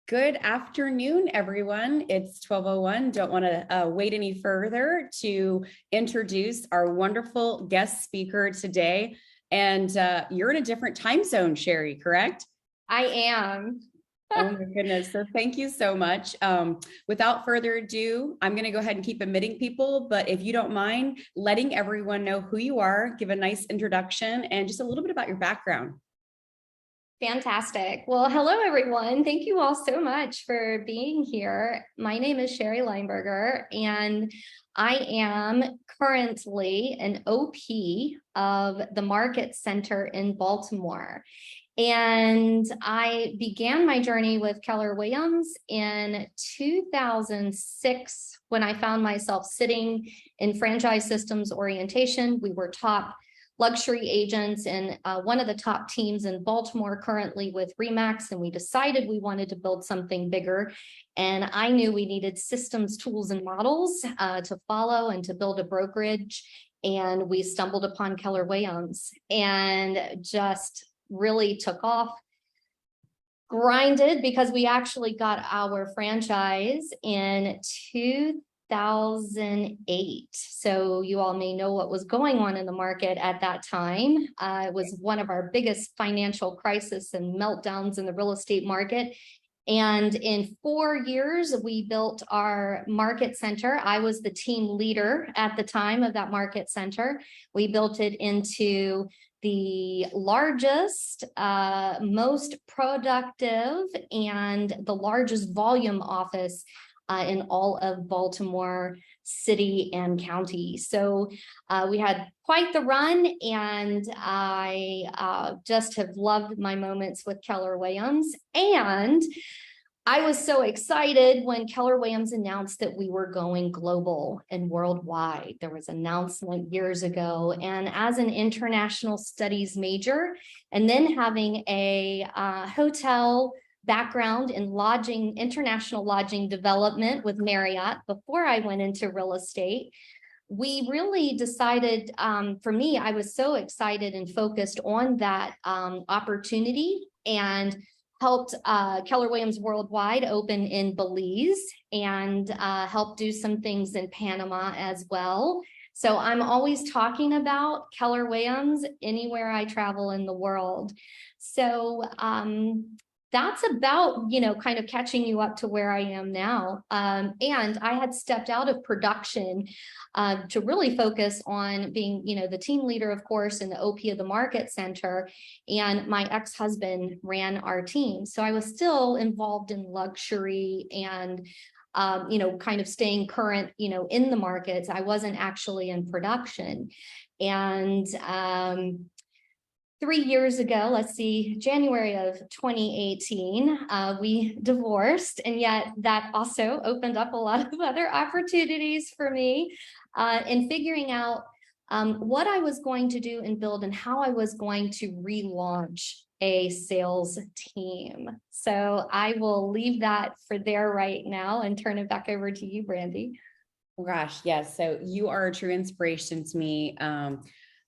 Good afternoon, everyone. It's 12:01. Don't want to wait any further to introduce our wonderful guest speaker today. And you're in a different time zone, Sheri, correct? I am. Oh my goodness. So thank you so much. Without further ado, I'm going to go ahead and keep admitting people, but if you don't mind letting everyone know who you are, give a nice introduction and just a little bit about your background. Fantastic. Well, hello, everyone. Thank you all so much for being here. My name is Sheri Lineberger, and I am currently an OP of the Market Center in Baltimore. And I began my journey with Keller Williams in 2006 when I found myself sitting in franchise systems orientation. We were top luxury agents and one of the top teams in Baltimore currently with Remax, and we decided we wanted to build something bigger. And I knew we needed systems, tools, and models to follow and to build a brokerage. And we stumbled upon Keller Williams and just really took off, grinded, because we actually got our franchise in 2008. So you all may know what was going on in the market at that time. It was one of our biggest financial crises and meltdowns in the real estate market. And in 4 years, we built our market center. I was the team leader at the time of that market center. We built it into the largest, most productive, and the largest volume office in all of Baltimore City and County. So we had quite the run, and I just have loved my moments with Keller Williams. And I was so excited when Keller Williams announced that we were going global and worldwide. There was an announcement years ago, and as an international studies major, and then having a hotel background in lodging, international lodging development with Marriott before I went into real estate, we really decided, for me, I was so excited and focused on that opportunity, and helped Keller Williams Worldwide open in Belize, and helped do some things in Panama as well. So I'm always talking about Keller Williams anywhere I travel in the world. So that's about, kind of catching you up to where I am now. And I had stepped out of production to really focus on being, the team leader, of course, and the OP of the market center. And my ex-husband ran our team. So I was still involved in luxury and, kind of staying current, in the markets. I wasn't actually in production. And 3 years ago, January of 2018, we divorced, and yet that also opened up a lot of other opportunities for me in figuring out what I was going to do and build, and how I was going to relaunch a sales team. So I will leave that for there right now and turn it back over to you, Brandy. Gosh, yes. So you are a true inspiration to me.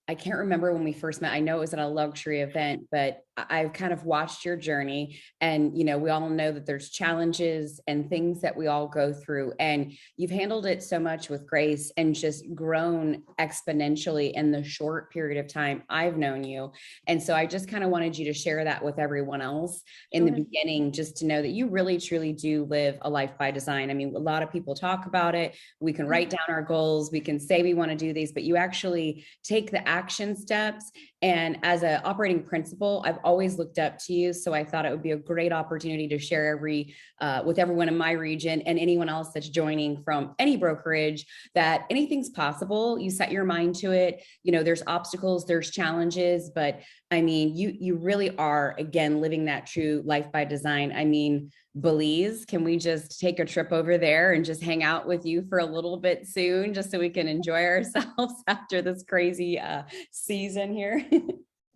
I can't remember when we first met. I know it was at a luxury event, but I've kind of watched your journey, and, we all know that there's challenges and things that we all go through, and you've handled it so much with grace and just grown exponentially in the short period of time I've known you. And so I just kind of wanted you to share that with everyone else in the beginning, just to know that you really, truly do live a life by design. I mean, a lot of people talk about it. We can write down our goals. We can say we want to do these, but you actually take the action steps. And as an operating principle, I've always looked up to you. So I thought it would be a great opportunity to share with everyone in my region and anyone else that's joining from any brokerage, that anything's possible. You set your mind to it. There's obstacles, there's challenges, but I mean, you really are, again, living that true life by design. I mean, Belize, can we just take a trip over there and just hang out with you for a little bit soon, just so we can enjoy ourselves after this crazy season here?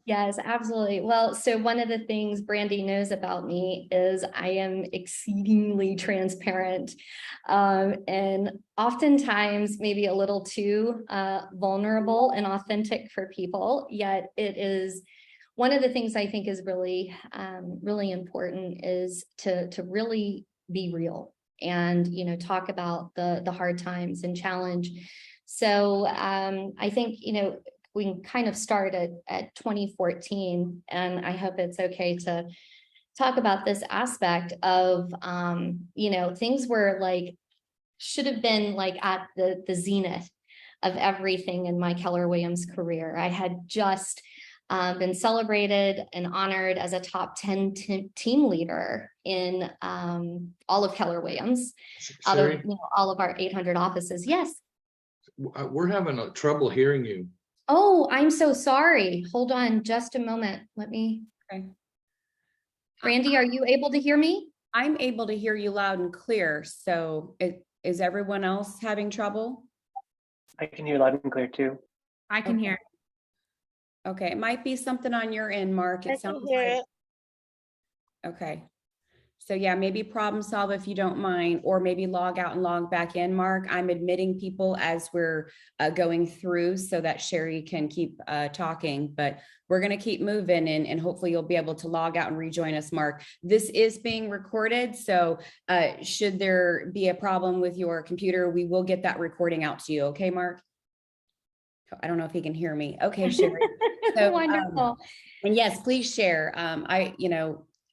Yes, absolutely. Well, so one of the things Brandy knows about me is I am exceedingly transparent, and oftentimes maybe a little too vulnerable and authentic for people, yet it is one of the things I think is really, really important is to really be real and, you know, talk about the hard times and challenge. So I think, you know, we can kind of start at 2014, and I hope it's okay to talk about this aspect of, you know, things were like, should have been like at the zenith of everything in my Keller Williams career. I had just been celebrated and honored as a top 10 team leader in all of Keller Williams, out of, Sheri, you know, all of our 800 offices. Yes. we're having trouble hearing you. Oh, I'm so sorry. Hold on just a moment. Let me. Okay. Brandy, are you able to hear me? I'm able to hear you loud and clear. So is everyone else having trouble? I can hear loud and clear too. I can hear. Okay, it might be something on your end, Mark. It sounds like. Okay. So yeah, maybe problem solve if you don't mind, or maybe log out and log back in, Mark. I'm admitting people as we're going through so that Sheri can keep talking, but we're going to keep moving, and hopefully you'll be able to log out and rejoin us, Mark. This is being recorded, so should there be a problem with your computer, we will get that recording out to you. Okay, Mark? I don't know if he can hear me. Okay, Sheri. So, Wonderful. And yes, please share.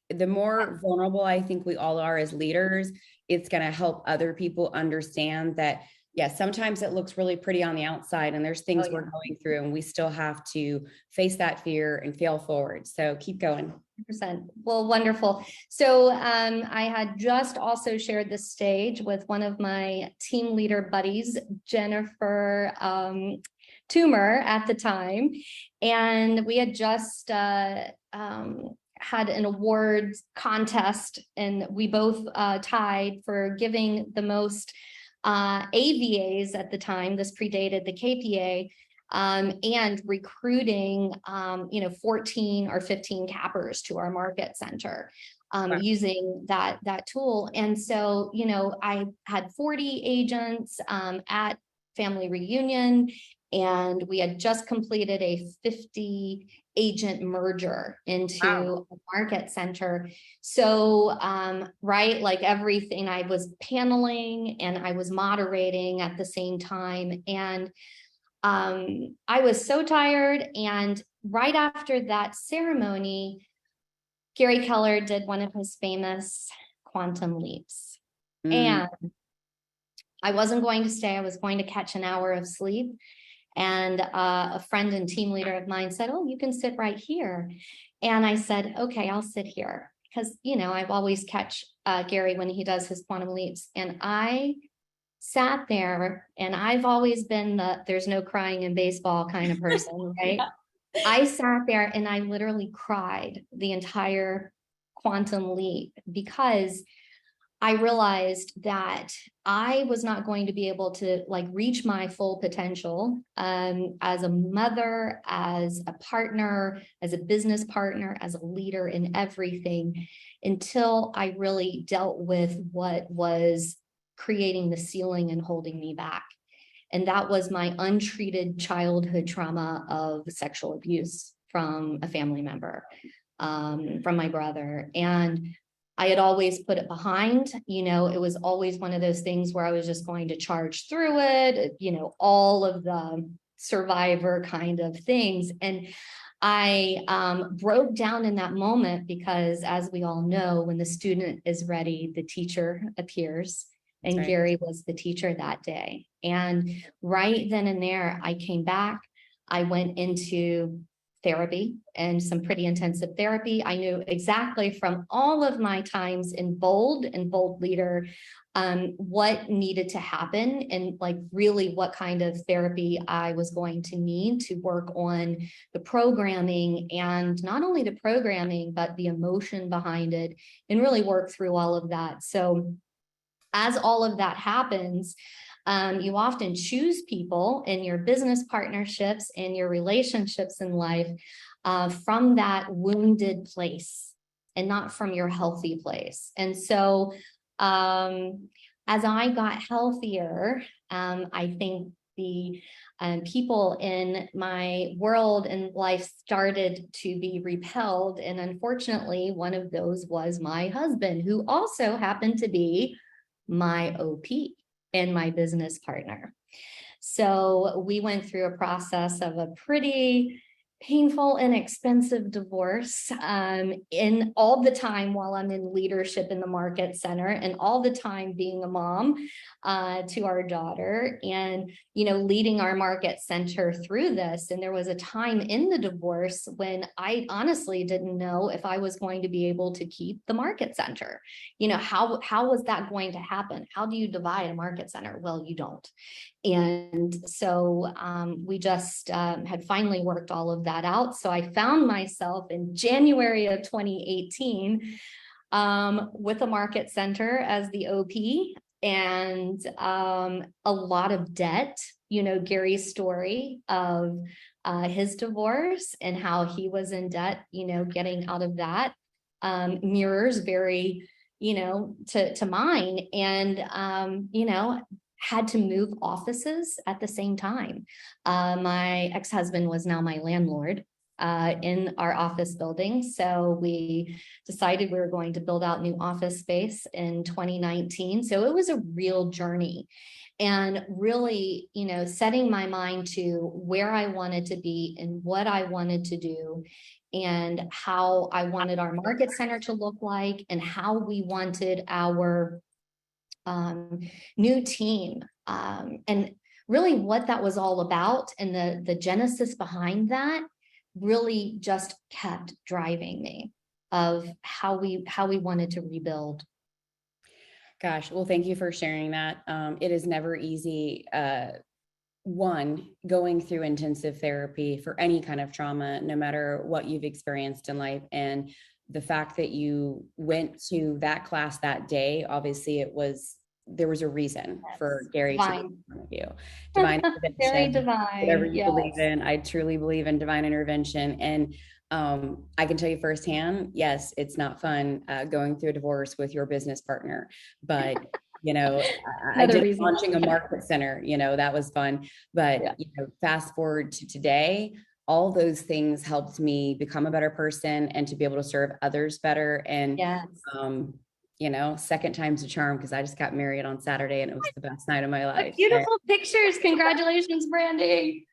The more vulnerable I think we all are as leaders, it's going to help other people understand that, yeah, sometimes it looks really pretty on the outside and there's things we're going through and we still have to face that fear and fail forward. So keep going. 100%. Well, wonderful. So I had just also shared the stage with one of my team leader buddies, Jennifer Toomer at the time. And we had just had an awards contest, and we both tied for giving the most AVAs at the time. This predated the KPA, and recruiting, 14 or 15 cappers to our market center, using that tool. And so, I had 40 agents at family reunion, and we had just completed a 50 agent merger into a market center. So, right, like everything, I was paneling and I was moderating at the same time. And I was so tired. And right after that ceremony, Gary Keller did one of his famous quantum leaps. And I wasn't going to stay. I was going to catch an hour of sleep. And a friend and team leader of mine said, "Oh, you can sit right here." And I said, "Okay, I'll sit here." Because, I've always catch Gary when he does his quantum leaps. And I sat there, and I've always been the there's no crying in baseball kind of person, right? Yeah. I sat there and I literally cried the entire quantum leap, because I realized that I was not going to be able to reach my full potential as a mother, as a partner, as a business partner, as a leader in everything, until I really dealt with what was creating the ceiling and holding me back. And that was my untreated childhood trauma of sexual abuse from a family member, from my brother. And I had always put it behind, it was always one of those things where I was just going to charge through it, all of the survivor kind of things. And I broke down in that moment, because as we all know, when the student is ready, the teacher appears. And right. Gary was the teacher that day. And right then and there, I came back. I went into therapy, and some pretty intensive therapy. I knew exactly from all of my times in Bold and Bold Leader, what needed to happen, and really what kind of therapy I was going to need to work on the programming, and not only the programming, but the emotion behind it, and really work through all of that. So as all of that happens, you often choose people in your business partnerships and your relationships in life from that wounded place, and not from your healthy place. And so as I got healthier, I think the people in my world and life started to be repelled. And unfortunately, one of those was my husband, who also happened to be my OP and my business partner. So we went through a process of a pretty painful and expensive divorce in all the time while I'm in leadership in the market center, and all the time being a mom to our daughter, and leading our market center through this. And there was a time in the divorce when I honestly didn't know if I was going to be able to keep the market center. How was that going to happen? How do you divide a market center? Well, you don't. And so we just had finally worked all of that out. So I found myself in January of 2018 with a market center as the OP, and a lot of debt. Gary's story of his divorce and how he was in debt, getting out of that mirrors very, to mine. And, had to move offices at the same time. My ex-husband was now my landlord in our office building. So we decided we were going to build out new office space in 2019. So it was a real journey, and really, setting my mind to where I wanted to be and what I wanted to do, and how I wanted our market center to look like, and how we wanted our new team, and really what that was all about, and the genesis behind that really just kept driving me of how we wanted to rebuild. Gosh, well, thank you for sharing that. It is never easy. One, going through intensive therapy for any kind of trauma, no matter what you've experienced in life, and the fact that you went to that class that day, obviously there was a reason for Gary to be in front of you. Divine intervention, very divine. Whatever you believe in. I truly believe in divine intervention. And I can tell you firsthand, yes, it's not fun going through a divorce with your business partner, but I did launching a market center, that was fun. But fast forward to today, all those things helped me become a better person and to be able to serve others better. And, second time's a charm, because I just got married on Saturday and it was the best night of my life. Beautiful pictures. Congratulations, Brandy.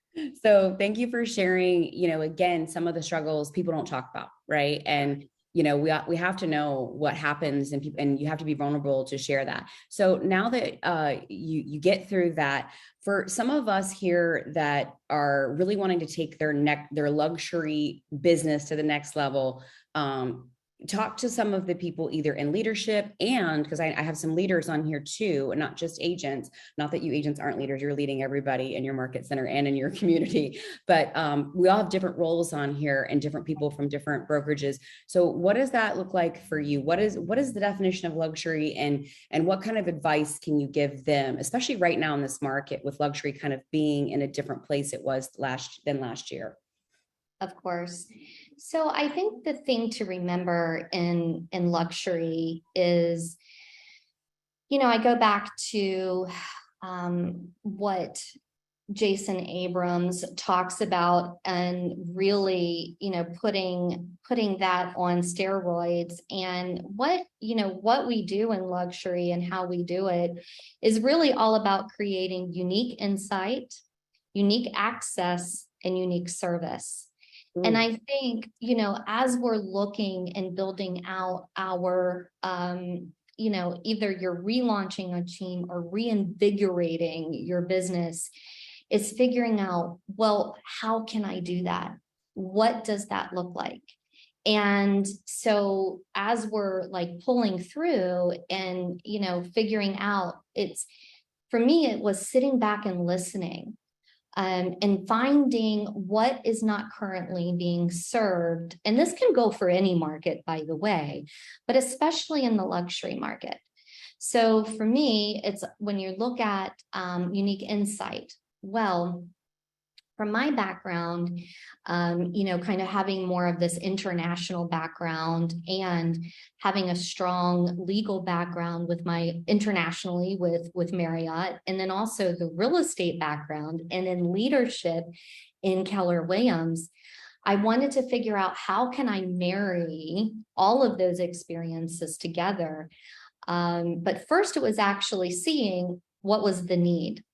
So thank you for sharing, again, some of the struggles people don't talk about, right? And, we have to know what happens, and you have to be vulnerable to share that. So now that you get through that, for some of us here that are really wanting to take their luxury business to the next level, talk to some of the people either in leadership, and because I have some leaders on here too, and not just agents. Not that you agents aren't leaders, you're leading everybody in your market center and in your community, but we all have different roles on here and different people from different brokerages. So what does that look like for you? What is the definition of luxury, and what kind of advice can you give them, especially right now in this market with luxury kind of being in a different place it was than last year? Of course. So I think the thing to remember in luxury is, I go back to what Jason Abrams talks about, and really, putting that on steroids. And what we do in luxury and how we do it is really all about creating unique insight, unique access, and unique service. And I think, as we're looking and building out our, either you're relaunching a team or reinvigorating your business, it's figuring out, well, how can I do that? What does that look like? And so as we're pulling through and, figuring out, for me, it was sitting back and listening. And finding what is not currently being served. And this can go for any market, by the way, but especially in the luxury market. So for me, it's when you look at unique insight, well, from my background, kind of having more of this international background and having a strong legal background with my internationally with Marriott, and then also the real estate background and in leadership in Keller Williams, I wanted to figure out how can I marry all of those experiences together. But first it was actually seeing what was the need.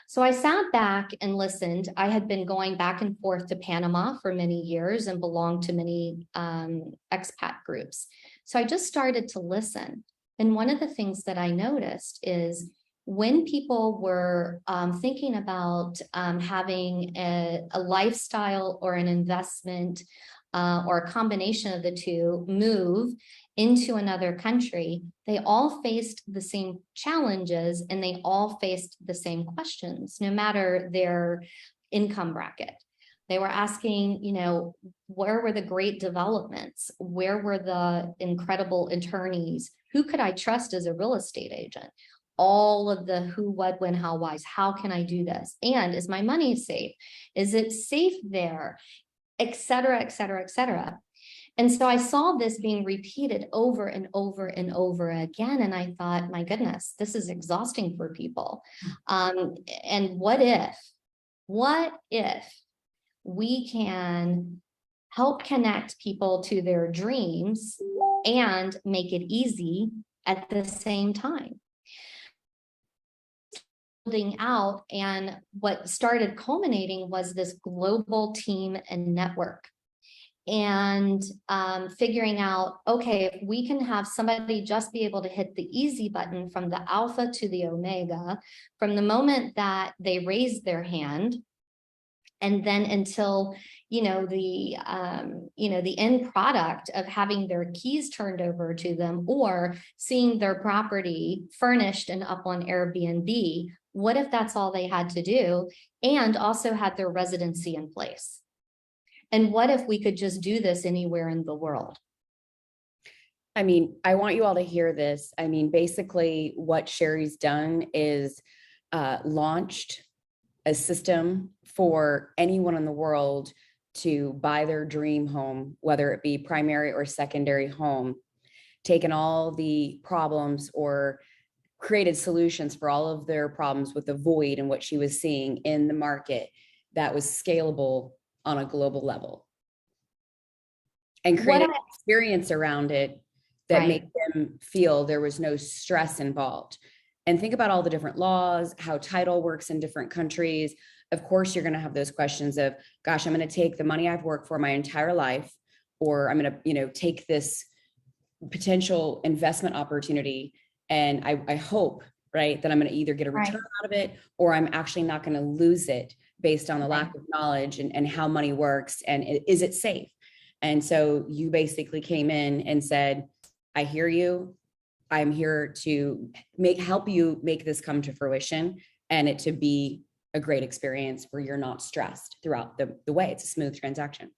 So I sat back and listened. I had been going back and forth to Panama for many years and belonged to many expat groups. So I just started to listen. And one of the things that I noticed is when people were thinking about having a lifestyle or an investment or a combination of the two move into another country, they all faced the same challenges and they all faced the same questions, no matter their income bracket. They were asking, where were the great developments? Where were the incredible attorneys? Who could I trust as a real estate agent? All of the who, what, when, how, whys. How can I do this? And is my money safe? Is it safe there? Et cetera, et cetera, et cetera. And so I saw this being repeated over and over and over again. And I thought, my goodness, this is exhausting for people. And what if we can help connect people to their dreams and make it easy at the same time? Building out, and what started culminating was this global team and network. And figuring out, okay, if we can have somebody just be able to hit the easy button from the alpha to the omega, from the moment that they raise their hand, and then until the end product of having their keys turned over to them or seeing their property furnished and up on Airbnb. What if that's all they had to do and also had their residency in place? And what if we could just do this anywhere in the world? I mean, I want you all to hear this. I mean, basically what Sheri's done is launched a system for anyone in the world to buy their dream home, whether it be primary or secondary home, taken all the problems or created solutions for all of their problems with the void and what she was seeing in the market that was scalable on a global level, and create an experience around it that made them feel there was no stress involved. And think about all the different laws, how title works in different countries. Of course, you're going to have those questions of, gosh, I'm going to take the money I've worked for my entire life, or I'm going to, take this potential investment opportunity. And I hope, right, that I'm going to either get a return out of it, or I'm actually not going to lose it based on the lack of knowledge and how money works. And is it safe? And so you basically came in and said, I hear you. I'm here to help you make this come to fruition and it to be a great experience where you're not stressed throughout the way. It's a smooth transaction.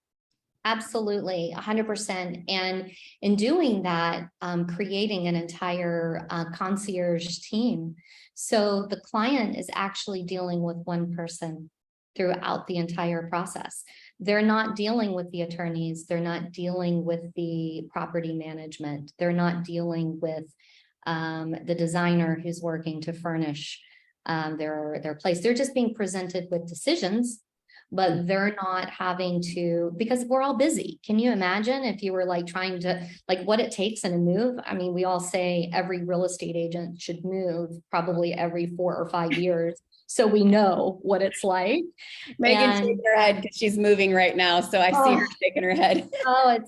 Absolutely, 100%. And in doing that, creating an entire concierge team. So the client is actually dealing with one person throughout the entire process. They're not dealing with the attorneys. They're not dealing with the property management. They're not dealing with the designer who's working to furnish their place. They're just being presented with decisions, but they're not having to, because we're all busy. Can you imagine if you were trying to, what it takes in a move? I mean, we all say every real estate agent should move probably every 4 or 5 years. So we know what it's like. Megan's shaking her head because she's moving right now. So I see her shaking her head.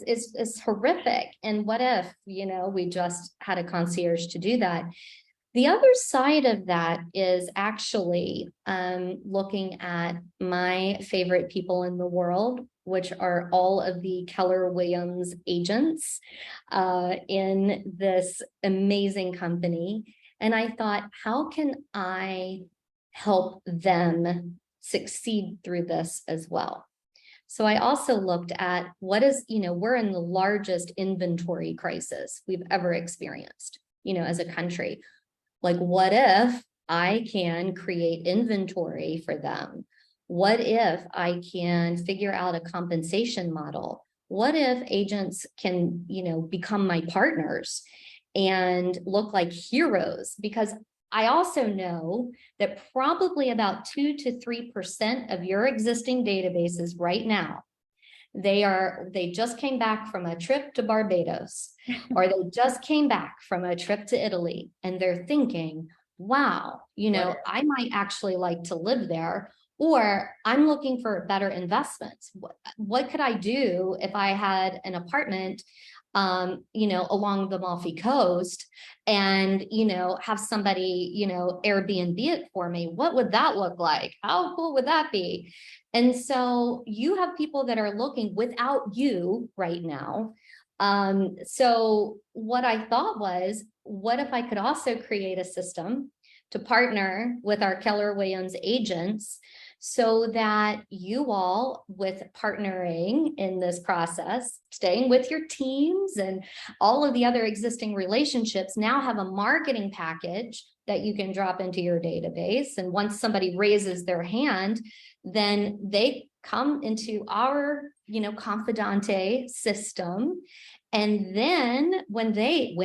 It's horrific. And what if, we just had a concierge to do that? The other side of that is actually looking at my favorite people in the world, which are all of the Keller Williams agents in this amazing company. And I thought, how can I help them succeed through this as well? So I also looked at we're in the largest inventory crisis we've ever experienced, as a country. What if I can create inventory for them? What if I can figure out a compensation model? What if agents can, become my partners and look like heroes? Because I also know that probably about 2 to 3% of your existing databases right now, they just came back from a trip to Barbados, or they just came back from a trip to Italy, and they're thinking, wow, I might actually like to live there, or I'm looking for better investments. What could I do if I had an apartment along the Amalfi Coast and, have somebody, Airbnb it for me? What would that look like? How cool would that be? And so you have people that are looking without you right now. So what I thought was, what if I could also create a system to partner with our Keller Williams agents so that you all, with partnering in this process, staying with your teams and all of the other existing relationships, now have a marketing package that you can drop into your database. And once somebody raises their hand, then they come into our, Confidante system. And then when they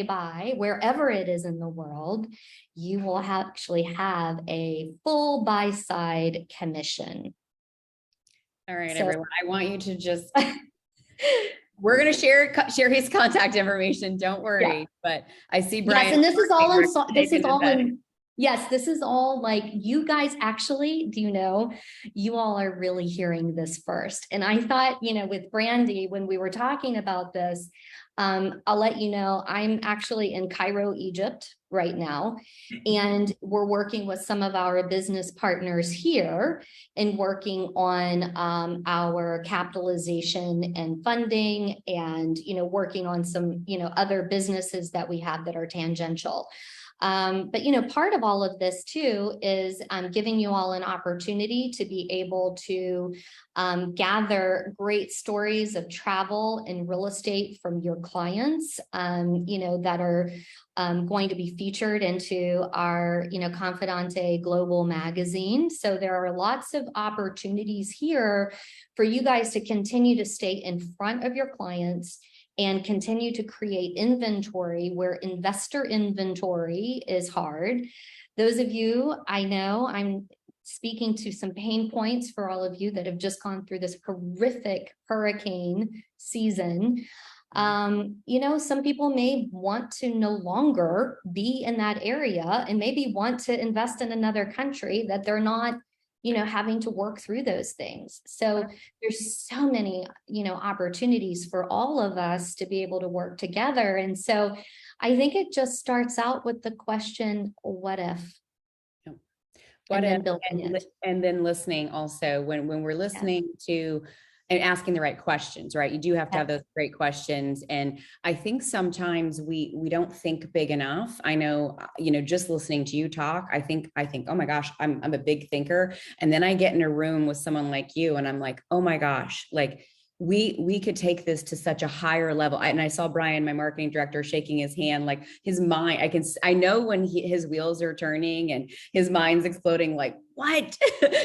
buy, wherever it is in the world, you will actually have a full buy side commission. All right, everyone, I want you to just, we're going to share his contact information. Don't worry. Yeah. But I see Brian. Yes, and this is all like, you guys actually, you all are really hearing this first. And I thought, with Brandy, when we were talking about this, I'll let you know, I'm actually in Cairo, Egypt right now, and we're working with some of our business partners here and working on our capitalization and funding, and working on some other businesses that we have that are tangential. But part of all of this too is giving you all an opportunity to be able to gather great stories of travel and real estate from your clients, that are going to be featured into our, Confidante Global magazine. So there are lots of opportunities here for you guys to continue to stay in front of your clients and continue to create inventory where investor inventory is hard. Those of you, I know I'm speaking to some pain points for all of you that have just gone through this horrific hurricane season. Some people may want to no longer be in that area and maybe want to invest in another country that they're not having to work through those things. So there's so many, opportunities for all of us to be able to work together. And so I think it just starts out with the question, what if? What if, and then listening also, when we're listening to and asking the right questions, right? You do have to have those great questions. And I think sometimes we don't think big enough. I know, just listening to you talk, I think, oh my gosh, I'm a big thinker. And then I get in a room with someone like you and I'm like, oh my gosh, like we could take this to such a higher level. And I saw Brian, my marketing director, shaking his hand, like his mind, I know when his wheels are turning and his mind's exploding, like, what?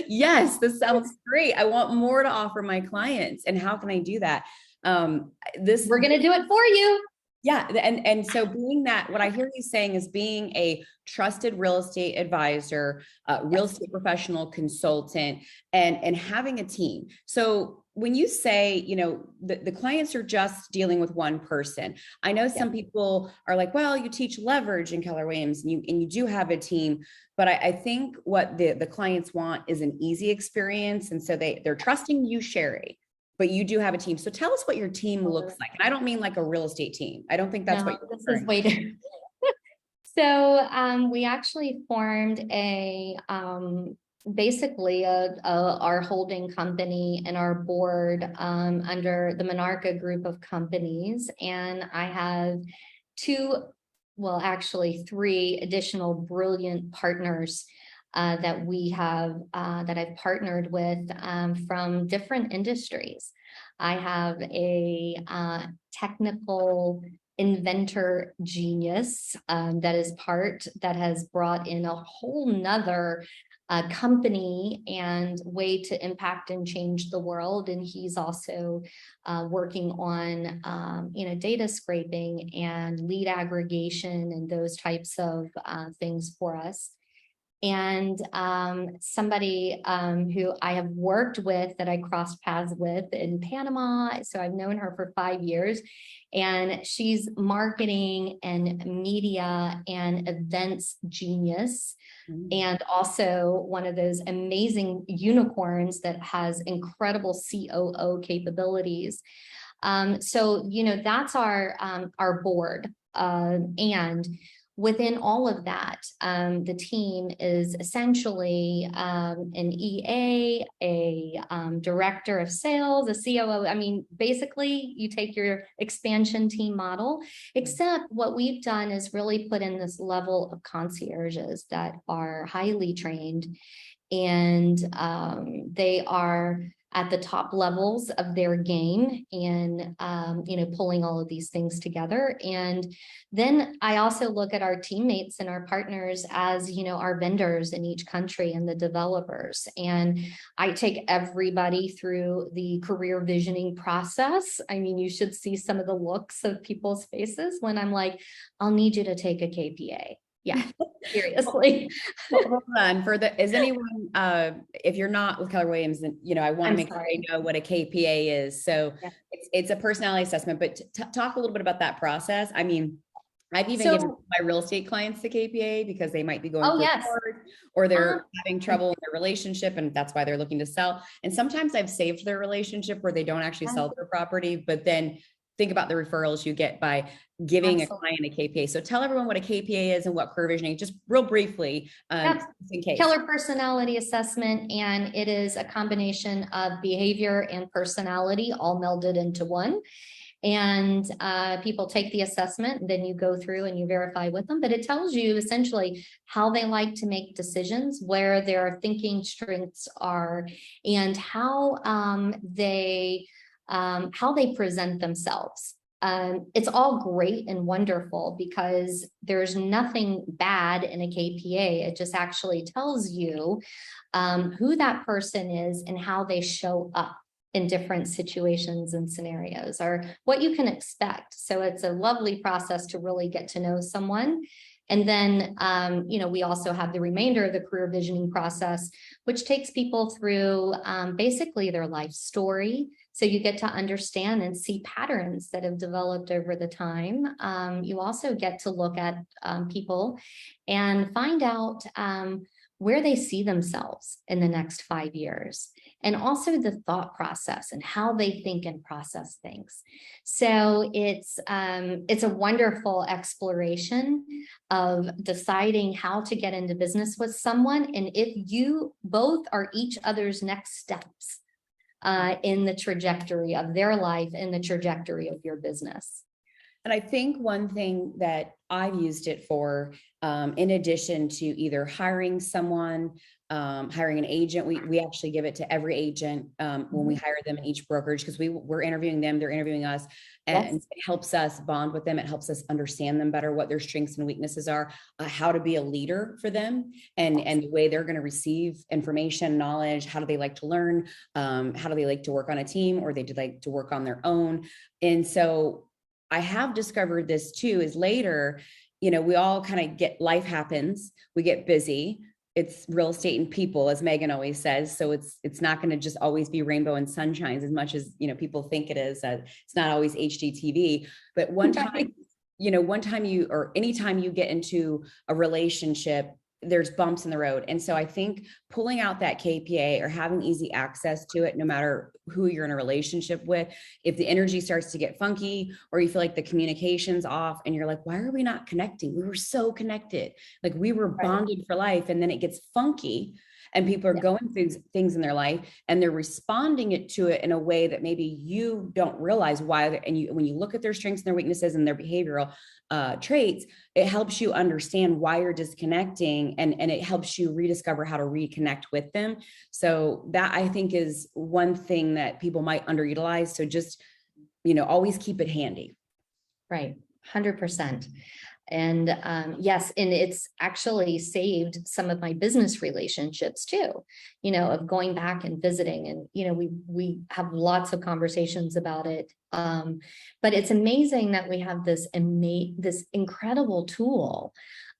Yes, this sounds great. I want more to offer my clients. And how can I do that? We're going to do it for you. Yeah. And so being that, what I hear you saying is being a trusted real estate advisor, real estate professional, consultant, and having a team. So when you say, the clients are just dealing with one person, I know some people are like, well, you teach leverage in Keller Williams and you do have a team, but I think what the clients want is an easy experience. And so they're trusting you, Sheri, but you do have a team. So tell us what your team looks like. And I don't mean like a real estate team. I don't think that's what you're this is way different. So we actually formed basically our holding company and our board under the Monarca group of companies. And I have three additional brilliant partners that we have, that I've partnered with from different industries. I have a technical inventor genius that has brought in a whole nother company and way to impact and change the world. And he's also working on, data scraping and lead aggregation and those types of things for us. And somebody who I have worked with that I crossed paths with in Panama. So I've known her for 5 years, and she's marketing and media and events genius. And also one of those amazing unicorns that has incredible COO capabilities. So, that's our board. And within all of that, the team is essentially an EA, a director of sales, a COO. I mean, basically, you take your expansion team model, except what we've done is really put in this level of concierges that are highly trained, and they are at the top levels of their game and, pulling all of these things together. And then I also look at our teammates and our partners as, our vendors in each country and the developers. And I take everybody through the career visioning process. I mean, you should see some of the looks of people's faces when I'm like, I'll need you to take a KPA. Yeah, seriously. Hold on. Is anyone, if you're not with Keller Williams, then, I want to make sure you know what a KPA is. So yeah. It's a personality assessment, but talk a little bit about that process. I mean, I've even given my real estate clients the KPA because they might be going through court, or they're having trouble in their relationship, and that's why they're looking to sell. And sometimes I've saved their relationship where they don't actually sell their property, but then think about the referrals you get by giving a client a KPA. So tell everyone what a KPA is and what career visioning, just real briefly, in case. Keller personality assessment, and it is a combination of behavior and personality all melded into one. And people take the assessment, then you go through and you verify with them, but it tells you essentially how they like to make decisions, where their thinking strengths are, and how they present themselves. It's all great and wonderful because there's nothing bad in a KPA. It just actually tells you who that person is and how they show up in different situations and scenarios, or what you can expect. So it's a lovely process to really get to know someone. And then, we also have the remainder of the career visioning process, which takes people through basically their life story. So you get to understand and see patterns that have developed over the time. You also get to look at people and find out where they see themselves in the next 5 years, and also the thought process and how they think and process things. So it's a wonderful exploration of deciding how to get into business with someone, and if you both are each other's next steps in the trajectory of their life and the trajectory of your business. And I think one thing that I've used it for, in addition to either hiring someone, hiring an agent, we actually give it to every agent when we hire them in each brokerage, because we're interviewing them, they're interviewing us, and it helps us bond with them. It helps us understand them better, what their strengths and weaknesses are, how to be a leader for them, and the way they're going to receive information, knowledge. How do they like to learn? How do they like to work on a team, or they do like to work on their own? And so I have discovered this too, is later, we all kind of life happens, we get busy. It's real estate and people, as Megan always says. So it's not going to just always be rainbow and sunshines as much as, people think it is. It's not always HGTV, but anytime you get into a relationship, there's bumps in the road. And so I think pulling out that KPA or having easy access to it, no matter who you're in a relationship with, if the energy starts to get funky, or you feel like the communication's off and you're like, why are we not connecting? We were so connected. Like we were bonded for life. And then it gets funky and people are going through things in their life and they're responding to it in a way that maybe you don't realize why. And when you look at their strengths and their weaknesses and their behavioral traits, it helps you understand why you're disconnecting, and it helps you rediscover how to reconnect with them. So that, I think, is one thing that people might underutilize. So just, always keep it handy. Right. 100%. And yes, and it's actually saved some of my business relationships too, of going back and visiting. And, we have lots of conversations about it. But it's amazing that we have this incredible tool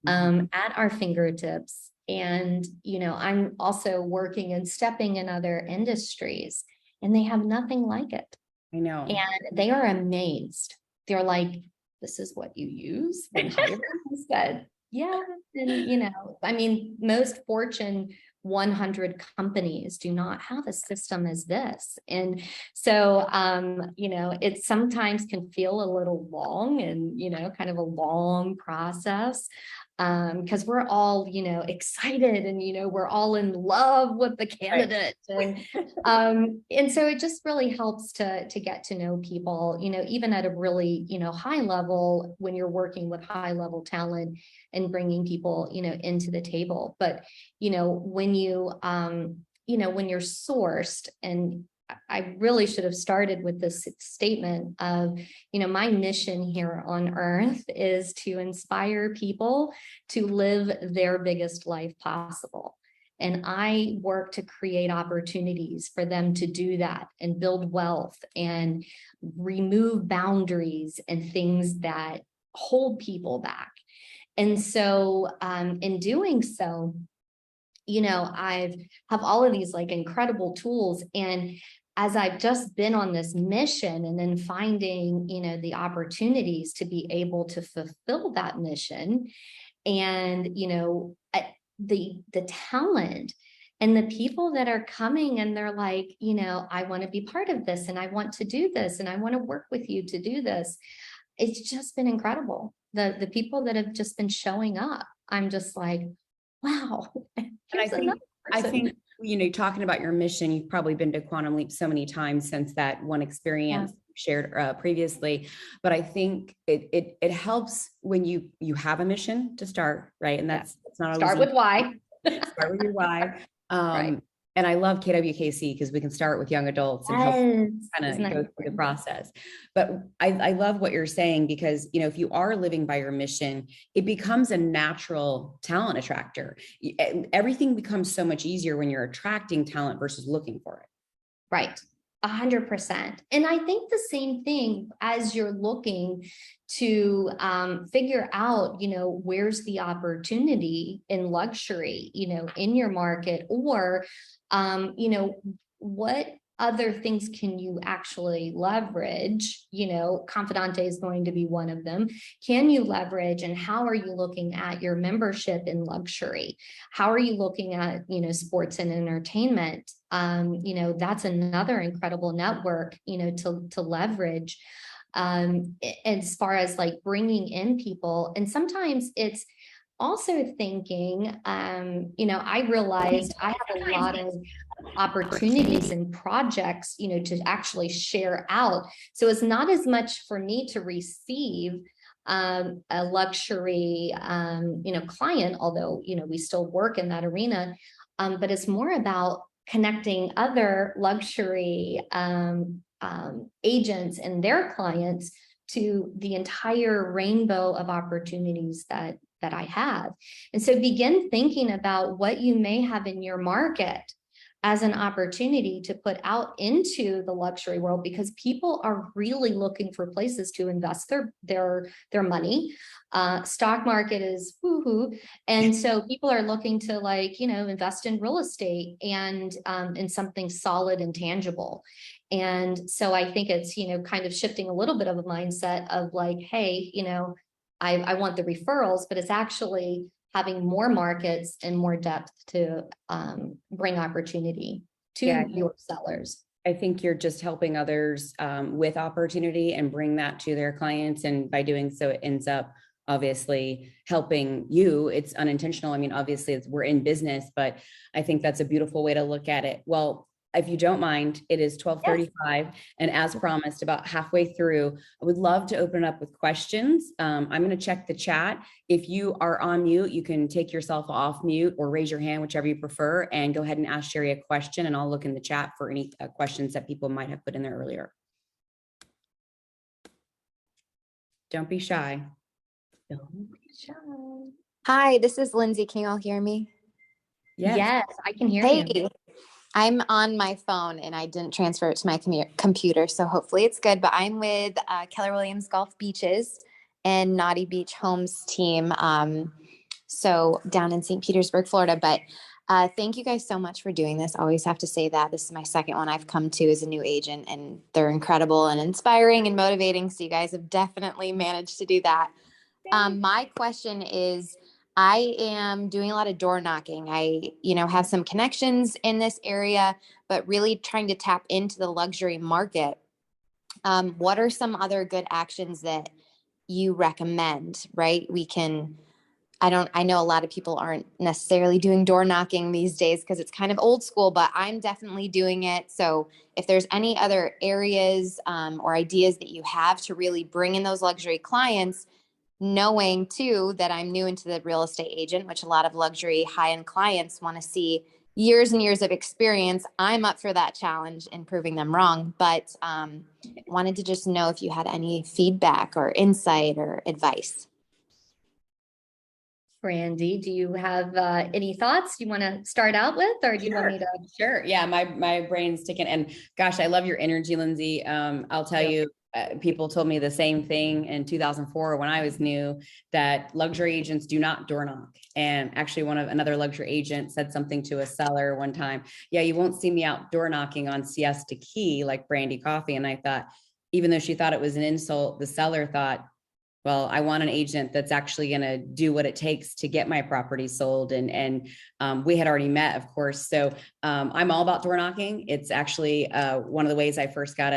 at our fingertips. And, I'm also working and stepping in other industries, and they have nothing like it. I know. And they are amazed. They're like, this is what you use? And I said, yeah. And, I mean, most Fortune 100 companies do not have a system as this. And so, it sometimes can feel a little long and, kind of a long process. Because we're all, excited and, we're all in love with the candidate. Right. And so it just really helps to get to know people, even at a really, high level when you're working with high level talent and bringing people, into the table. But, when you, when you're sourced, and I really should have started with this statement of, my mission here on earth is to inspire people to live their biggest life possible. And I work to create opportunities for them to do that and build wealth and remove boundaries and things that hold people back. And so in doing so, I have all of these like incredible tools. And as I've just been on this mission and then finding, the opportunities to be able to fulfill that mission and, the talent and the people that are coming and they're like, I want to be part of this and I want to do this and I want to work with you to do this. It's just been incredible. The people that have just been showing up, I'm just like, wow. And I think, talking about your mission, you've probably been to Quantum Leap so many times since that one experience shared previously. But I think it helps when you have a mission to start, right? And that's not always start with why. Start with your why. Right. And I love KWKC because we can start with young adults and help kind of go through the process. But I love what you're saying because, if you are living by your mission, it becomes a natural talent attractor. Everything becomes so much easier when you're attracting talent versus looking for it. Right. 100%. And I think the same thing as you're looking to figure out, where's the opportunity in luxury, in your market, or, what other things can you actually leverage? Confidante is going to be one of them. Can you leverage, and how are you looking at your membership in luxury? How are you looking at, sports and entertainment? That's another incredible network, to leverage as far as like bringing in people. And sometimes it's also thinking, I realized I have a lot of opportunities and projects, to actually share out. So it's not as much for me to receive a luxury, client, although, we still work in that arena, but it's more about connecting other luxury agents and their clients to the entire rainbow of opportunities that I have. And so begin thinking about what you may have in your market as an opportunity to put out into the luxury world, because people are really looking for places to invest their money. Stock market is woo-hoo. And so people are looking to invest in real estate and in something solid and tangible. And so I think it's, kind of shifting a little bit of a mindset of like, hey, I want the referrals, but it's actually having more markets and more depth to bring opportunity to your sellers. I think you're just helping others with opportunity and bring that to their clients. And by doing so, it ends up obviously helping you. It's unintentional. I mean, obviously we're in business, but I think that's a beautiful way to look at it. Well, if you don't mind, it is 12:35. And as promised, about halfway through, I would love to open it up with questions. I'm going to check the chat. If you are on mute, you can take yourself off mute or raise your hand, whichever you prefer, and go ahead and ask Sheri a question. And I'll look in the chat for any questions that people might have put in there earlier. Don't be shy. Don't be shy. Hi, this is Lindsay. Can you all hear me? Yes, I can hear you. Hey, I'm on my phone and I didn't transfer it to my computer, so hopefully it's good. But I'm with Keller Williams Golf Beaches and Naughty Beach Homes team, so down in St. Petersburg, Florida. But thank you guys so much for doing this. I always have to say that. This is my second one I've come to as a new agent, and they're incredible and inspiring and motivating. So you guys have definitely managed to do that. My question is, I am doing a lot of door knocking. I, have some connections in this area, but really trying to tap into the luxury market. What are some other good actions that you recommend, right? I know a lot of people aren't necessarily doing door knocking these days because it's kind of old school, but I'm definitely doing it. So if there's any other areas or ideas that you have to really bring in those luxury clients, knowing too that I'm new into the real estate agent, which a lot of luxury high-end clients want to see years and years of experience. I'm up for that challenge and proving them wrong, but wanted to just know if you had any feedback or insight or advice. Brandy, do you have any thoughts you want to start out with, or do you want me to? Sure. Yeah, my brain's ticking. And gosh, I love your energy, Lindsay. I'll tell you, people told me the same thing in 2004 when I was new, that luxury agents do not door knock. And actually another luxury agent said something to a seller one time. Yeah, you won't see me out door knocking on Siesta Key like Brandy Coffey. And I thought, even though she thought it was an insult, the seller thought, well, I want an agent that's actually going to do what it takes to get my property sold. And we had already met, of course. So I'm all about door knocking. It's actually one of the ways I first got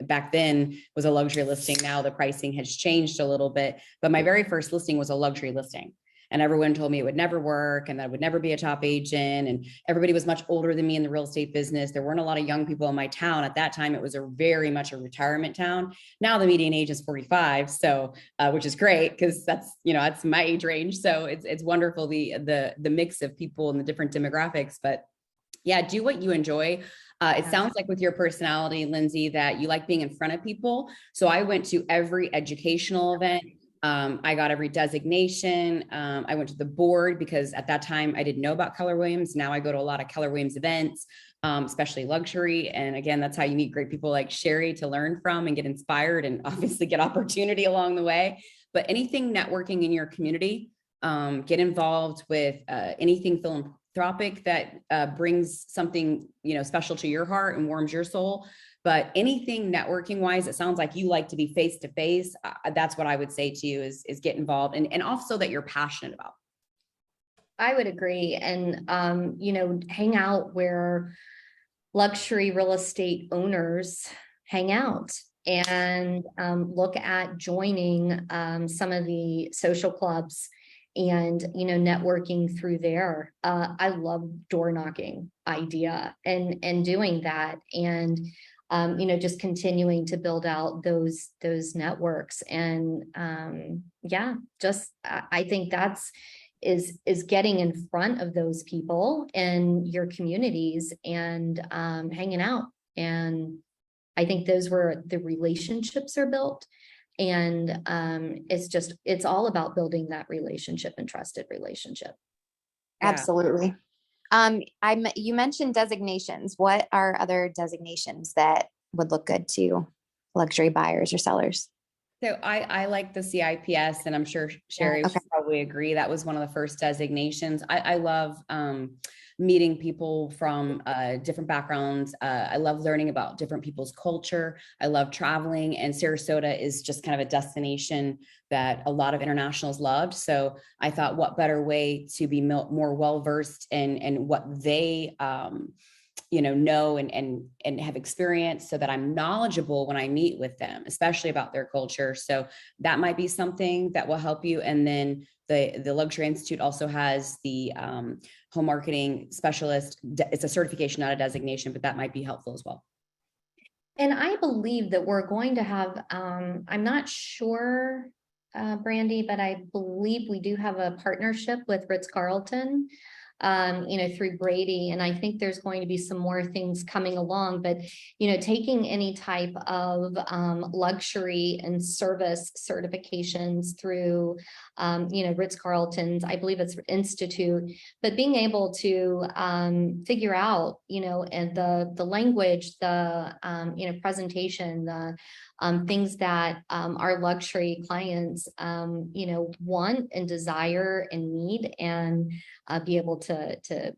back then was a luxury listing. Now the pricing has changed a little bit, but my very first listing was a luxury listing. And everyone told me it would never work and that I would never be a top agent. And everybody was much older than me in the real estate business. There weren't a lot of young people in my town. At that time, it was very much a retirement town. Now the median age is 45. So, which is great because that's my age range. So it's wonderful, the mix of people and the different demographics, but yeah, do what you enjoy. It sounds like with your personality, Lindsay, that you like being in front of people. So I went to every educational event. I got every designation. I went to the board because at that time I didn't know about Keller Williams. Now I go to a lot of Keller Williams events, especially luxury. And again, that's how you meet great people like Sheri to learn from and get inspired and obviously get opportunity along the way. But anything networking in your community, get involved with anything philanthropic that brings something, special to your heart and warms your soul. But anything networking wise, it sounds like you like to be face to face. That's what I would say to you is get involved and also that you're passionate about. I would agree. And, hang out where luxury real estate owners hang out and look at joining some of the social clubs and, networking through there. I love door knocking idea and doing that. And just continuing to build out those networks. And I think that's is getting in front of those people in your communities and hanging out. And I think those where the relationships are built. And it's all about building that relationship and trusted relationship. Yeah. Absolutely. You mentioned designations. What are other designations that would look good to luxury buyers or sellers? So I like the CIPS, and I'm sure Sheri would probably agree. That was one of the first designations. I love meeting people from different backgrounds. I love learning about different people's culture. I love traveling, and Sarasota is just kind of a destination that a lot of internationals loved. So I thought, what better way to be more well-versed in what they know and have experienced, so that I'm knowledgeable when I meet with them, especially about their culture. So that might be something that will help you. And then the Luxury Institute also has the home marketing specialist. It's a certification, not a designation, but that might be helpful as well. And I believe that we're going to have, I'm not sure, Brandy, but I believe we do have a partnership with Ritz-Carlton through Brady. And I think there's going to be some more things coming along, but, taking any type of luxury and service certifications through, Ritz-Carlton's, I believe it's Institute, but being able to figure out, and the language, the, presentation, the things that our luxury clients, want and desire and need, and be able to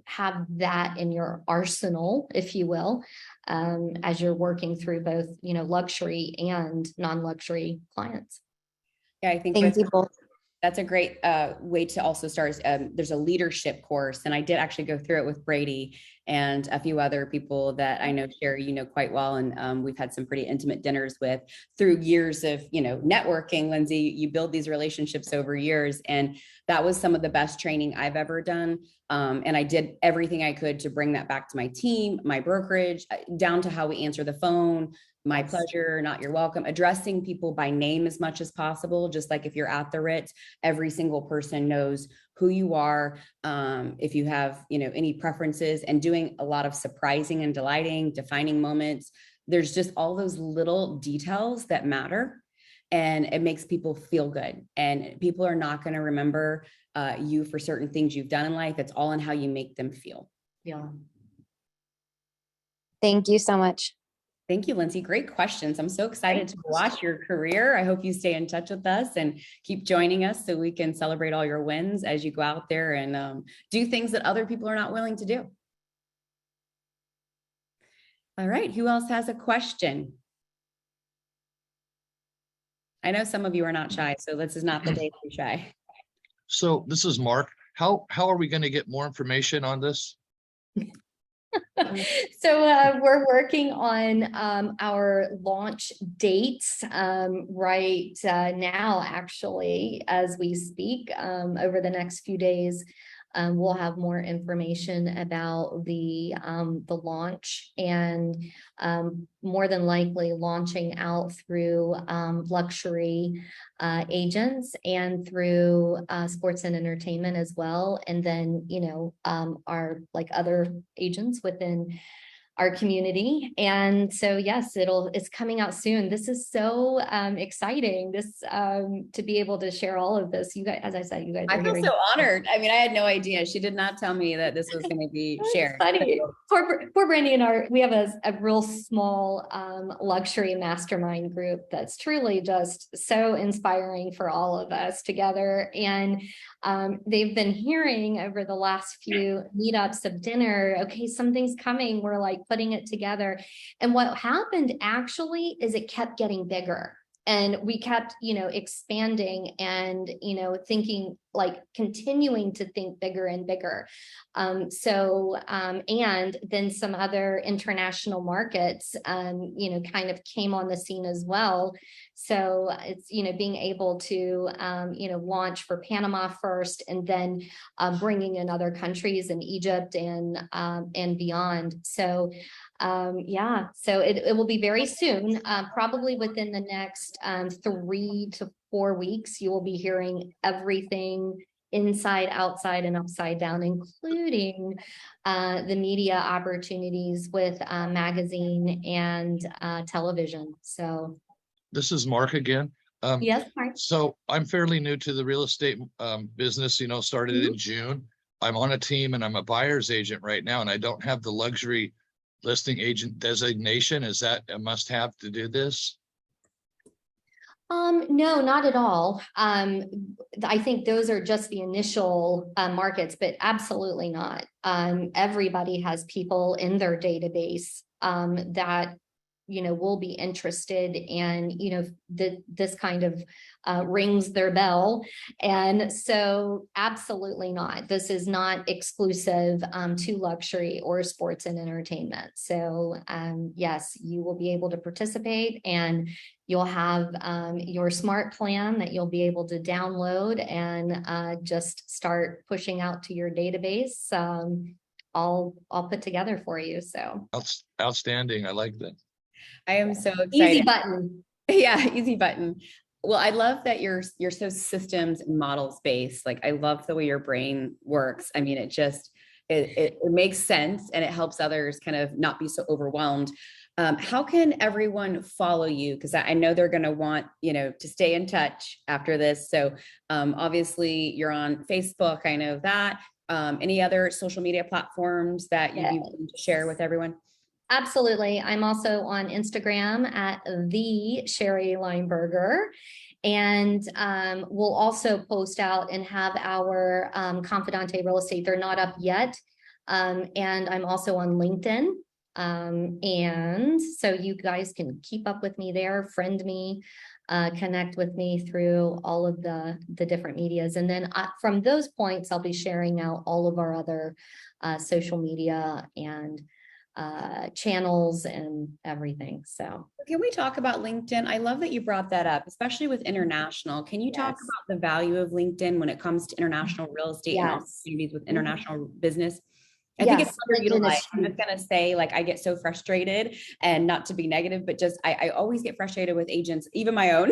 have that in your arsenal, if you will, as you're working through both, luxury and non-luxury clients. Yeah, I think Thank you both. that's a great way to also start. There's a leadership course, and I did actually go through it with Brady and a few other people that I know, Sheri, quite well. And we've had some pretty intimate dinners with through years of, networking. Lindsay, you build these relationships over years. And that was some of the best training I've ever done. And I did everything I could to bring that back to my team, my brokerage, down to how we answer the phone. My pleasure, not your welcome, addressing people by name as much as possible. Just like if you're at the Ritz, every single person knows who you are. If you have, any preferences, and doing a lot of surprising and delighting, defining moments. There's just all those little details that matter, and it makes people feel good. And people are not going to remember you for certain things you've done in life. It's all in how you make them feel. Yeah. Thank you so much. Thank you, Lindsay. Great questions. I'm so excited to watch your career. I hope you stay in touch with us and keep joining us so we can celebrate all your wins as you go out there and do things that other people are not willing to do. All right. Who else has a question? I know some of you are not shy, so this is not the day to be shy. So this is Mark. How are we going to get more information on this? So we're working on our launch dates right now, actually, as we speak. Over the next few days, we'll have more information about the launch, and more than likely launching out through luxury agents and through sports and entertainment as well. And then, our like other agents within our community. And so, yes, it's coming out soon. This is so exciting, this to be able to share all of this. You guys, as I said, you guys I are feel hearing. so honored. I mean, I had no idea. She did not tell me that this was going to be shared. Funny. Poor Brandy and we have a real small luxury mastermind group that's truly just so inspiring for all of us together. And they've been hearing over the last few meetups of dinner, okay, something's coming. We're like putting it together. And what happened actually is it kept getting bigger. And we kept, expanding and, thinking, like continuing to think bigger and bigger. And then some other international markets, kind of came on the scene as well. So it's, being able to, launch for Panama first, and then bringing in other countries in Egypt and beyond. So so it will be very soon, probably within the next 3 to 4 weeks. You will be hearing everything inside, outside, and upside down, including the media opportunities with magazine and television. So This is Mark again. yes, Mark. So I'm fairly new to the real estate business, started in June. I'm on a team and I'm a buyer's agent right now, and I don't have the luxury listing agent designation. Is that a must-have to do this? No, not at all. I think those are just the initial markets, but absolutely not. Everybody has people in their database that will be interested, and this kind of rings their bell. And so absolutely not. This is not exclusive to luxury or sports and entertainment. So yes, you will be able to participate, and you'll have your smart plan that you'll be able to download and just start pushing out to your database. All put together for you. So Outstanding. I like that. I am so excited. easy button. Yeah, easy button. Well, I love that you're so systems and models based. Like I love the way your brain works. I mean, it makes sense and it helps others kind of not be so overwhelmed. How can everyone follow you? Because I know they're going to want, to stay in touch after this. So obviously you're on Facebook. I know that. Any other social media platforms that you'd be willing to share with everyone? Absolutely. I'm also on Instagram at the Sheri Lineberger. And we'll also post out and have our Confidante real estate. They're not up yet. And I'm also on LinkedIn. And so you guys can keep up with me there, friend me, connect with me through all of the different medias. And then from those points, I'll be sharing out all of our other social media and channels and everything. So can we talk about LinkedIn? I love that you brought that up, especially with international. Can you talk about the value of LinkedIn when it comes to international real estate and opportunities with international business? I think it's underutilized. I'm just going to say, like, I get so frustrated, and not to be negative, but just, I always get frustrated with agents, even my own,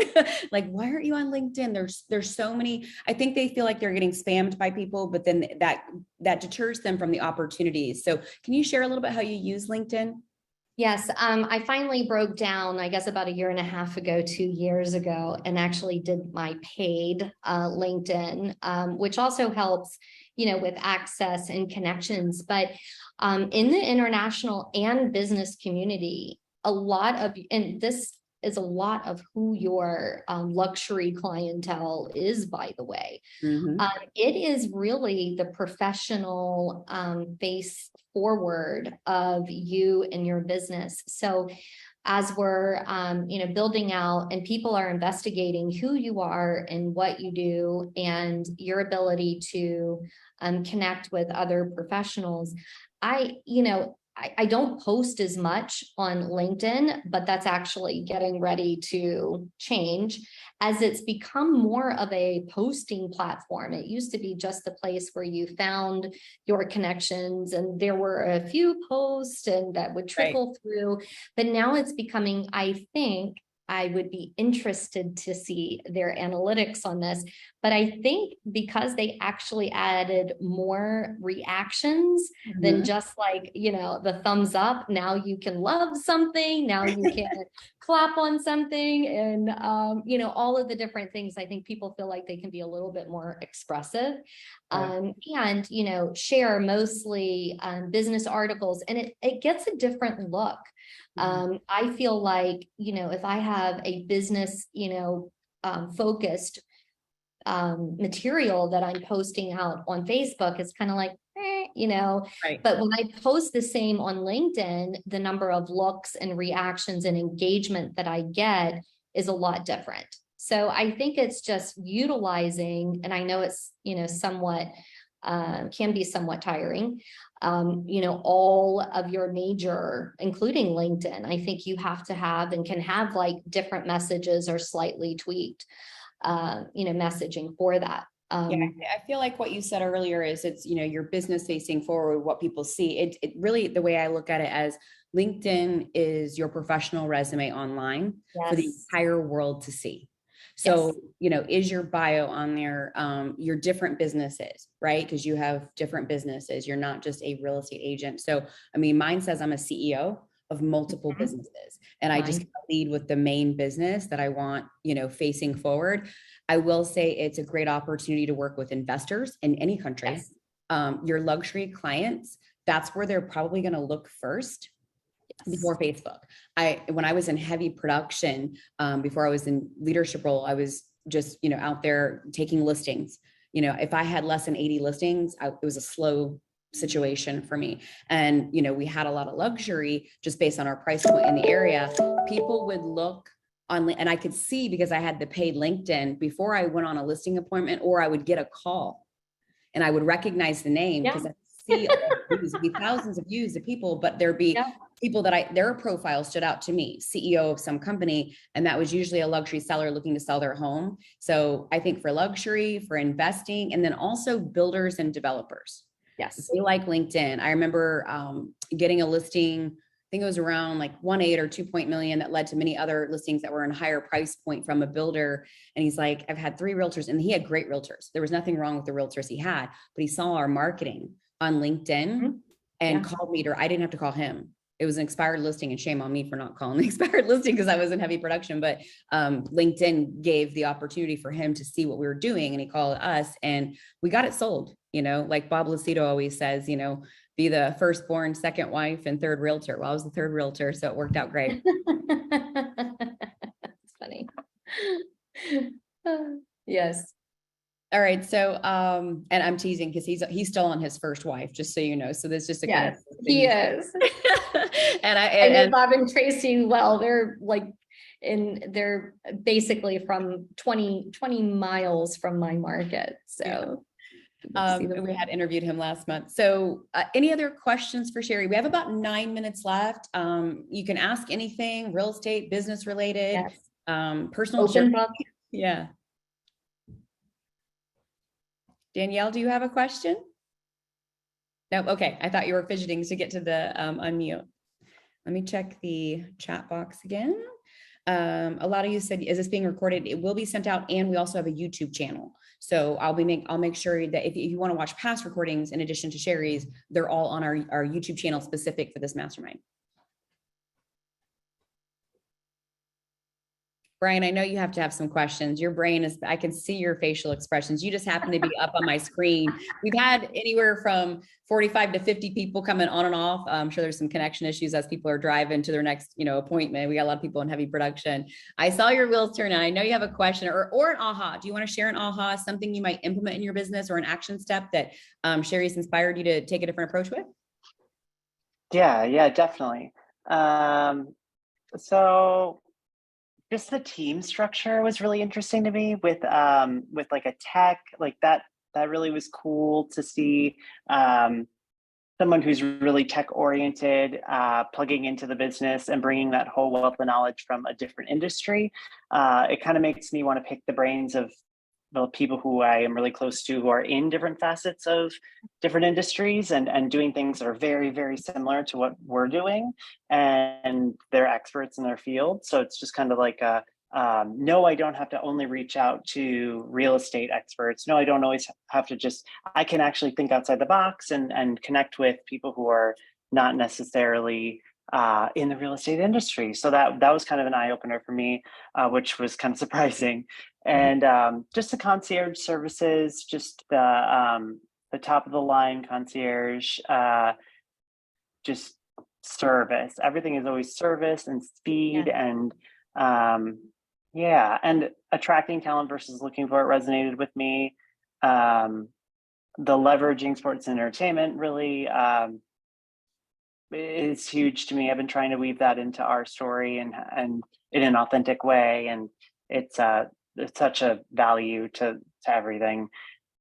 like, why aren't you on LinkedIn? There's so many, I think they feel like they're getting spammed by people, but then that deters them from the opportunities. So can you share a little bit how you use LinkedIn? Yes, I finally broke down, I guess about 1.5 years ago, 2 years ago, and actually did my paid LinkedIn, which also helps, with access and connections. But in the international and business community, and this is a lot of who your luxury clientele is, by the way. Mm-hmm. It is really the professional face forward of you and your business. So as we're, building out and people are investigating who you are and what you do and your ability to connect with other professionals, I don't post as much on LinkedIn, but that's actually getting ready to change as it's become more of a posting platform. It used to be just the place where you found your connections and there were a few posts and that would trickle through, but now it's becoming, I think, I would be interested to see their analytics on this, but I think because they actually added more reactions than just like, the thumbs up, now you can love something, now you can clap on something, and, all of the different things. I think people feel like they can be a little bit more expressive and, share mostly business articles, and it gets a different look. I feel like, if I have a business, focused material that I'm posting out on Facebook, it's kind of like, but when I post the same on LinkedIn, the number of looks and reactions and engagement that I get is a lot different. So I think it's just utilizing, and I know it's, somewhat, can be somewhat tiring, all of your major, including LinkedIn. I think you have to have and can have like different messages or slightly tweaked, messaging for that. I feel like what you said earlier is it's, your business facing forward, what people see. It really, the way I look at it as LinkedIn is your professional resume online for the entire world to see. So, is your bio on there, your different businesses, right? Because you have different businesses. You're not just a real estate agent. So, I mean, mine says I'm a CEO of multiple businesses, and I just lead with the main business that I want, facing forward. I will say it's a great opportunity to work with investors in any country. Your luxury clients, that's where they're probably going to look first. Before Facebook. When I was in heavy production, before I was in leadership role, I was just, out there taking listings. If I had less than 80 listings, it was a slow situation for me. And, we had a lot of luxury just based on our price point in the area. People would look on, and I could see because I had the paid LinkedIn before I went on a listing appointment, or I would get a call and I would recognize the name because I see views, be thousands of views of people, but there'd be people that their profile stood out to me, CEO of some company, and that was usually a luxury seller looking to sell their home. So I think for luxury, for investing, and then also builders and developers. They like LinkedIn. I remember getting a listing. think it was around like 1.8 or 2 million that led to many other listings that were in a higher price point from a builder. And he's like, I've had 3 realtors, and he had great realtors. There was nothing wrong with the realtors he had, but he saw our marketing on LinkedIn and called me, or I didn't have to call him. It was an expired listing, and shame on me for not calling the expired listing because I was in heavy production, but LinkedIn gave the opportunity for him to see what we were doing, and he called us and we got it sold. Like Bob Lucido always says, be the firstborn, second wife, and third realtor. Well, I was the third realtor, so it worked out great. It's funny. Yes. All right. So, and I'm teasing because he's still on his first wife, just so you know. So there's just a kind of he is. and I know Bob and Tracy, well, they're basically from 20 miles from my market. So we had interviewed him last month. So any other questions for Sheri? We have about 9 minutes left. You can ask anything, real estate, business related, personal. Open book. Yeah. Danielle, do you have a question? No. Okay. I thought you were fidgeting to get to the unmute. Let me check the chat box again. A lot of you said, is this being recorded? It will be sent out. And we also have a YouTube channel. So I'll make sure that if you want to watch past recordings, in addition to Sheri's, they're all on our YouTube channel specific for this mastermind. Brian, I know you have to have some questions. Your brain is, I can see your facial expressions. You just happen to be up on my screen. We've had anywhere from 45 to 50 people coming on and off. I'm sure there's some connection issues as people are driving to their next, appointment. We got a lot of people in heavy production. I saw your wheels turn, and I know you have a question or an aha. Do you want to share an aha, something you might implement in your business, or an action step that Sheri's inspired you to take a different approach with? Yeah, definitely. So just the team structure was really interesting to me with like a tech like that really was cool to see. Someone who's really tech oriented, plugging into the business and bringing that whole wealth of knowledge from a different industry. It kind of makes me want to pick the brains of the people who I am really close to, who are in different facets of different industries and doing things that are very, very similar to what we're doing, and they're experts in their field. So it's just kind of like no, I don't have to only reach out to real estate experts. No, I don't always have to I can actually think outside the box and connect with people who are not necessarily in the real estate industry. So that was kind of an eye opener for me, which was kind of surprising. And just the concierge services, just the top of the line concierge, just service. Everything is always service and speed, and and attracting talent versus looking for it resonated with me. The leveraging sports and entertainment really is huge to me. I've been trying to weave that into our story and in an authentic way, and it's such a value to everything.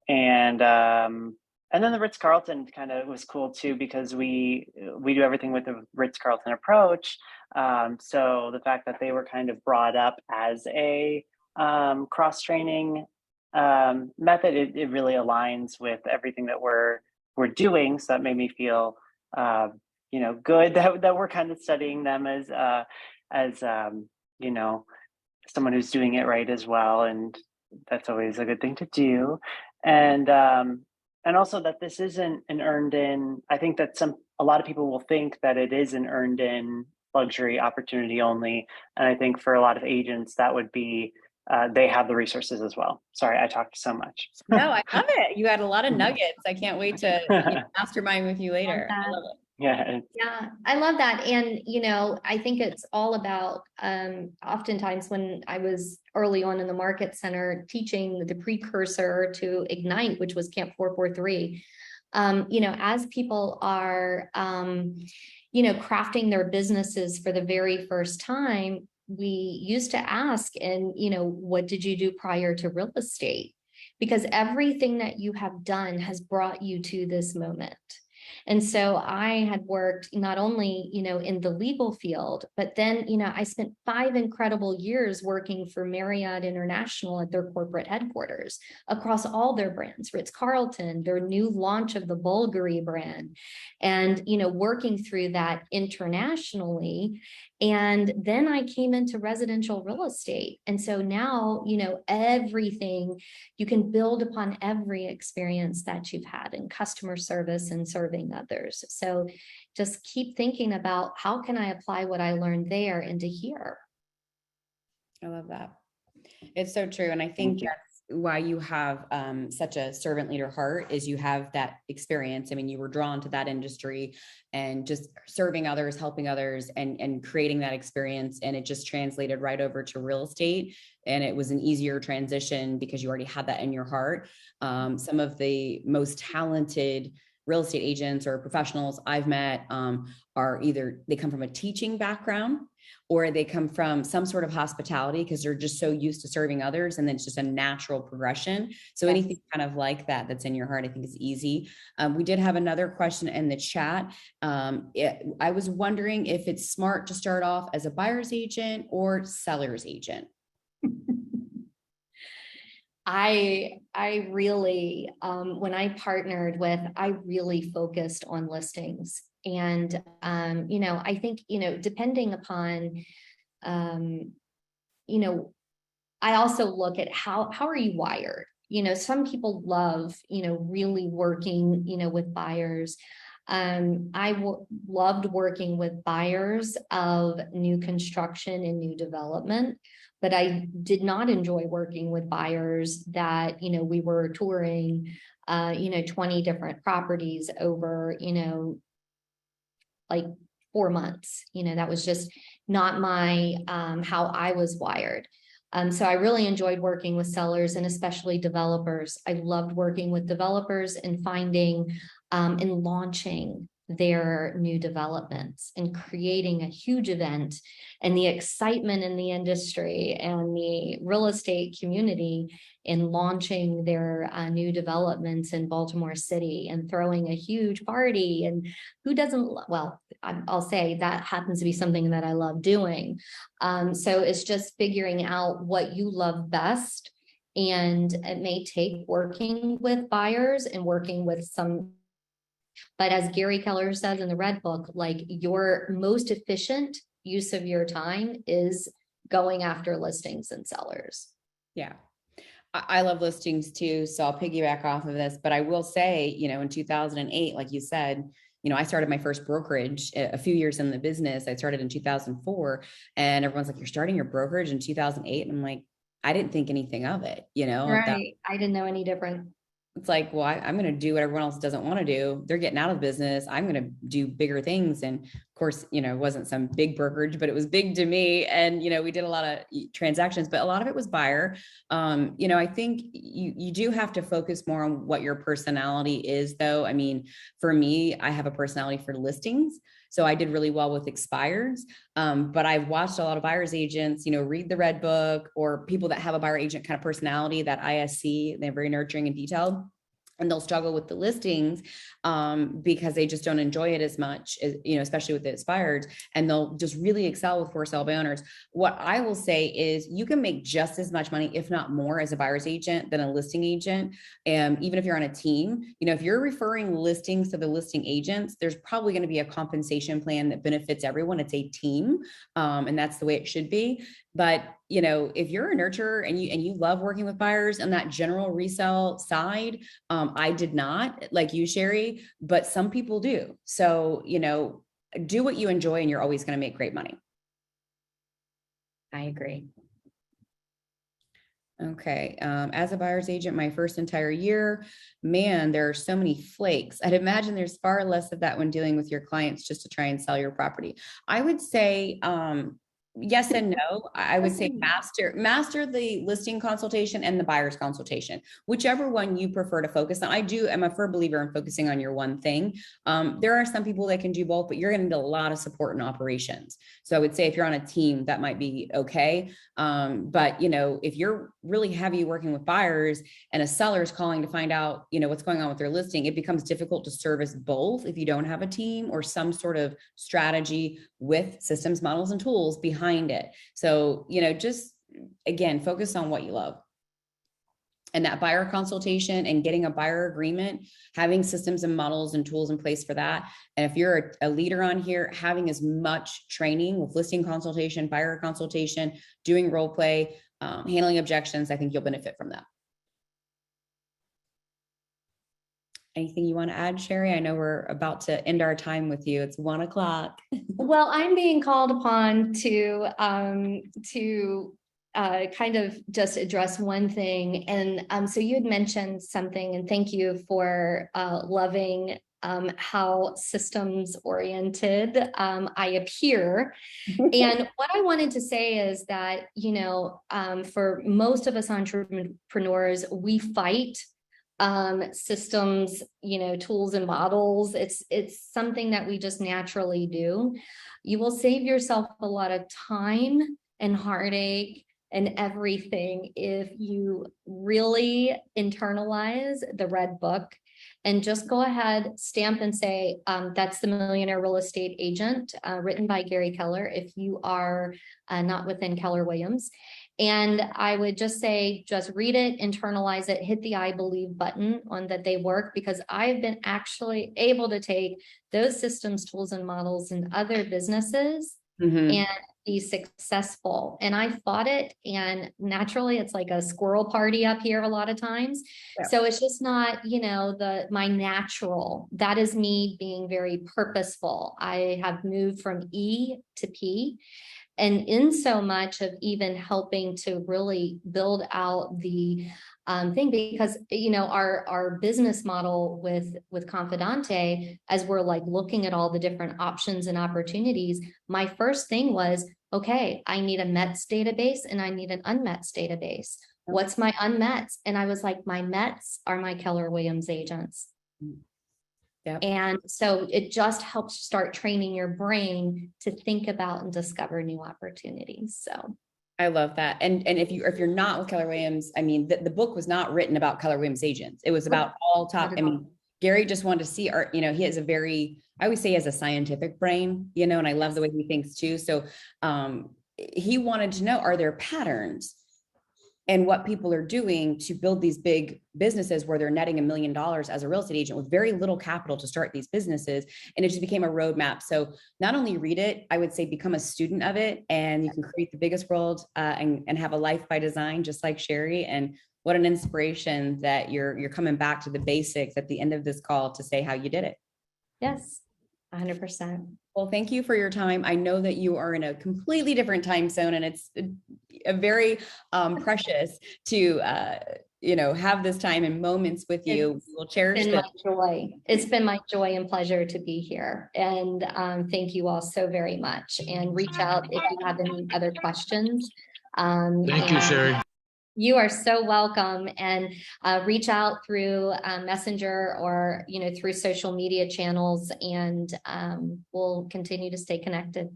And then the Ritz-Carlton kind of was cool too, because we do everything with the Ritz-Carlton approach. So the fact that they were kind of brought up as a cross-training method, it really aligns with everything that we're doing. So that made me feel good that we're kind of studying them as someone who's doing it right as well, and that's always a good thing to do. And also that this isn't an earned in. I think that a lot of people will think that it is an earned in luxury opportunity only, and I think for a lot of agents that would be they have the resources as well. Sorry, I talked so much. No, I love it. You had a lot of nuggets. I can't wait to mastermind with you later. I love it. Yeah, I love that. And, I think it's all about, oftentimes when I was early on in the market center teaching the precursor to Ignite, which was Camp 443, as people are, crafting their businesses for the very first time, we used to ask, and, what did you do prior to real estate? Because everything that you have done has brought you to this moment. And so I had worked not only, in the legal field, but then, I spent 5 incredible years working for Marriott International at their corporate headquarters across all their brands, Ritz-Carlton, their new launch of the Bulgari brand, and, working through that internationally. And then I came into residential real estate. And so now, everything, you can build upon every experience that you've had in customer service and serving others. So just keep thinking about, how can I apply what I learned there into here? I love that. It's so true. And I think that's why you have such a servant leader heart, is you have that experience. I mean, you were drawn to that industry and just serving others, helping others, and creating that experience. And it just translated right over to real estate. And it was an easier transition because you already had that in your heart. Some of the most talented real estate agents or professionals I've met are either they come from a teaching background, or they come from some sort of hospitality because they're just so used to serving others, and then it's just a natural progression. So anything kind of like that that's in your heart, I think is easy. We did have another question in the chat. I was wondering if it's smart to start off as a buyer's agent or seller's agent. I really, when I partnered with, I really focused on listings. And, I think, depending upon, I also look at how are you wired? Some people love, really working, with buyers. Loved working with buyers of new construction and new development, but I did not enjoy working with buyers that, we were touring, 20 different properties over, like 4 months. That was just not my, how I was wired. So I really enjoyed working with sellers and especially developers. I loved working with developers and finding and launching their new developments and creating a huge event, and the excitement in the industry and the real estate community in launching their new developments in Baltimore City and throwing a huge party. And who doesn't, well, I'll say that happens to be something that I love doing. So it's just figuring out what you love best. And it may take working with buyers and working with some, but as Gary Keller says in the Red Book, like, your most efficient use of your time is going after listings and sellers. Yeah. I love listings too. So I'll piggyback off of this, but I will say, in 2008, like you said, I started my first brokerage a few years in the business. I started in 2004, and everyone's like, you're starting your brokerage in 2008. And I'm like, I didn't think anything of it, Right. I didn't know any different. It's like, well, I'm going to do what everyone else doesn't want to do. They're getting out of business. I'm going to do bigger things. And of course, it wasn't some big brokerage, but it was big to me. And, we did a lot of transactions, but a lot of it was buyer. I think you do have to focus more on what your personality is, though. I mean, for me, I have a personality for listings. So I did really well with expireds. But I've watched a lot of buyer's agents, read the Red Book, or people that have a buyer agent kind of personality, that ISC, they're very nurturing and detailed. And they'll struggle with the listings because they just don't enjoy it as much, as, especially with the expired, and they'll just really excel with for sale by owners. What I will say is you can make just as much money, if not more, as a buyer's agent than a listing agent. Even if you're on a team, if you're referring listings to the listing agents, there's probably going to be a compensation plan that benefits everyone. It's a team, and that's the way it should be. But if you're a nurturer and you love working with buyers on that general resale side, I did not, like you, Sheri, but some people do. So, do what you enjoy, and you're always going to make great money. I agree. Okay. As a buyer's agent, my first entire year, man, there are so many flakes. I'd imagine there's far less of that when dealing with your clients just to try and sell your property. I would say, yes and no. I would say master the listing consultation and the buyer's consultation, whichever one you prefer to focus on. I'm a firm believer in focusing on your one thing. There are some people that can do both, but you're going to need a lot of support and operations. So I would say if you're on a team, that might be okay. But if you're really heavy working with buyers and a seller is calling to find out, what's going on with their listing, it becomes difficult to service both if you don't have a team or some sort of strategy with systems, models, and tools behind it. So, just again, focus on what you love. And that buyer consultation and getting a buyer agreement, having systems and models and tools in place for that. And if you're a leader on here, having as much training with listing consultation, buyer consultation, doing role play, handling objections, I think you'll benefit from that. Anything you want to add, Sheri? I know we're about to end our time with you. It's 1 o'clock. Well, I'm being called upon to kind of just address one thing. And so you had mentioned something, and thank you for loving how systems oriented I appear. And what I wanted to say is that, for most of us entrepreneurs, we fight systems, tools and models. It's something that we just naturally do. You will save yourself a lot of time and heartache and everything if you really internalize the red book and just go ahead, stamp and say, that's the Millionaire Real Estate Agent, written by Gary Keller, if you are not within Keller Williams. And I would just say, just read it, internalize it, hit the I believe button on that they work, because I've been actually able to take those systems, tools, and models in other businesses and be successful. And I fought it. And naturally, it's like a squirrel party up here a lot of times. Yeah. So it's just not, my natural. That is me being very purposeful. I have moved from E to P. And in so much of even helping to really build out the thing, because, our business model with Confidante, as we're like looking at all the different options and opportunities, my first thing was, okay, I need a METS database and I need an unmets database. What's my unmets? And I was like, my METS are my Keller Williams agents. Yep. And so it just helps start training your brain to think about and discover new opportunities. So I love that. And if you're not with Keller Williams, I mean, the book was not written about Keller Williams agents. It was about all top. I mean, Gary just wanted to see our, he has a very, I always say he has a scientific brain, and I love the way he thinks too. So he wanted to know, are there patterns and what people are doing to build these big businesses where they're netting $1 million as a real estate agent with very little capital to start these businesses. And it just became a roadmap. So not only read it, I would say become a student of it, and you can create the biggest world and have a life by design, just like Sheri. And what an inspiration that you're coming back to the basics at the end of this call to say how you did it. Yes, 100%. Well, thank you for your time. I know that you are in a completely different time zone, and it's a very precious to, have this time and moments with you. We'll cherish it. It's been my joy and pleasure to be here. And thank you all so very much. And reach out if you have any other questions. Thank you, Sheri. You are so welcome, and reach out through Messenger or, through social media channels, and we'll continue to stay connected.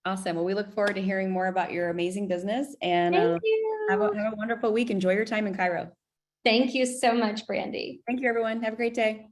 Awesome. Well, we look forward to hearing more about your amazing business, and Thank you. Have a wonderful week. Enjoy your time in Cairo. Thank you so much, Brandy. Thank you, everyone. Have a great day.